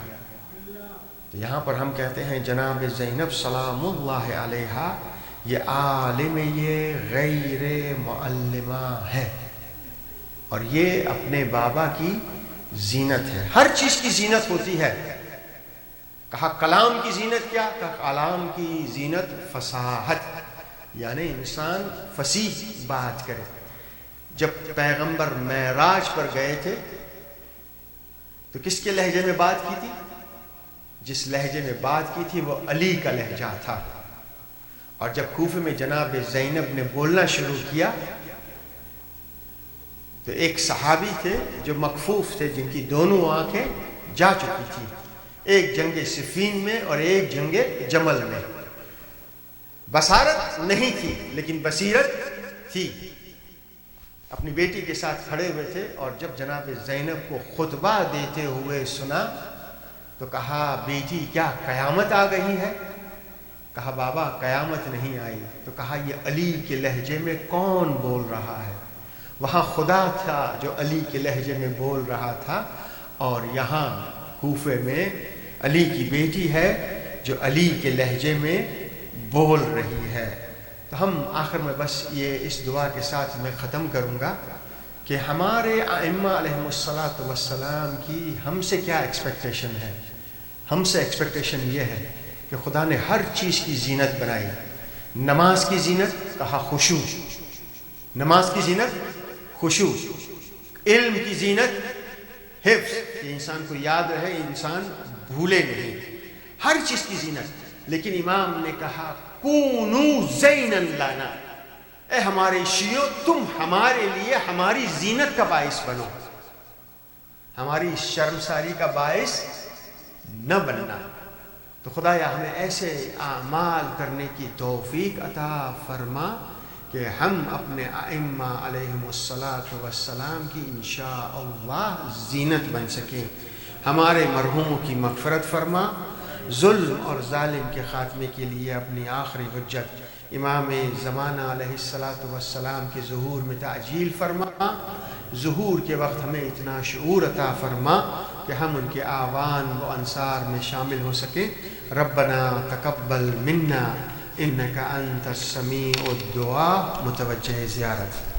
تو یہاں پر ہم کہتے ہیں جناب زینب سلام اللہ علیہا یہ عالم، یہ غیر معلمہ ہے، اور یہ اپنے بابا کی زینت ہے. ہر چیز کی زینت ہوتی ہے. کہا کلام کی زینت کیا؟ کہا کلام کی زینت فصاحت، یعنی انسان فصیح بات کرے. جب پیغمبر معراج پر گئے تھے تو کس کے لہجے میں بات کی تھی؟ جس لہجے میں بات کی تھی وہ علی کا لہجہ تھا. اور جب کوفے میں جناب زینب نے بولنا شروع کیا تو ایک صحابی تھے جو مکفوف تھے، جن کی دونوں آنکھیں جا چکی تھی، ایک جنگ صفین میں اور ایک جنگ جمل میں. بصارت نہیں تھی لیکن بصیرت تھی. اپنی بیٹی کے ساتھ کھڑے ہوئے تھے، اور جب جناب زینب کو خطبہ دیتے ہوئے سنا تو کہا بیٹی کیا قیامت آ گئی ہے؟ کہا بابا قیامت نہیں آئی. تو کہا یہ علی کے لہجے میں کون بول رہا ہے؟ وہاں خدا تھا جو علی کے لہجے میں بول رہا تھا، اور یہاں کوفے میں علی کی بیٹی ہے جو علی کے لہجے میں بول رہی ہے. تو ہم آخر میں بس یہ اس دعا کے ساتھ میں ختم کروں گا کہ ہمارے ائمہ علیہم الصلاۃ کی ہم سے کیا ایکسپیکٹیشن ہے. ہم سے ایکسپیکٹیشن یہ ہے کہ خدا نے ہر چیز کی زینت بنائی. نماز کی زینت کہا خشوع، نماز کی زینت خشوع. علم کی زینت حفظ، کہ انسان کو یاد رہے، انسان بھولے نہیں. ہر چیز کی زینت. لیکن امام نے کہا کونو زینا لنا، اے ہمارے شیعوں تم ہمارے لیے ہماری زینت کا باعث بنو، ہماری شرمساری کا باعث نہ بننا. تو خدایا ہمیں ایسے اعمال کرنے کی توفیق عطا فرما کہ ہم اپنے ائمہ علیہم السلام کی انشاءاللہ زینت بن سکیں. ہمارے مرحوموں کی مغفرت فرما. ظلم اور ظالم کے خاتمے کے لیے اپنی آخری حجت امام زمانہ علیہ السلام کے ظہور میں تعجیل فرما. ظہور کے وقت ہمیں اتنا شعور عطا فرما کہ ہم ان کے آوان و انصار میں شامل ہو سکیں. ربنا تقبل منا انک انت السمیع الدعاء. متوجہ زیارت.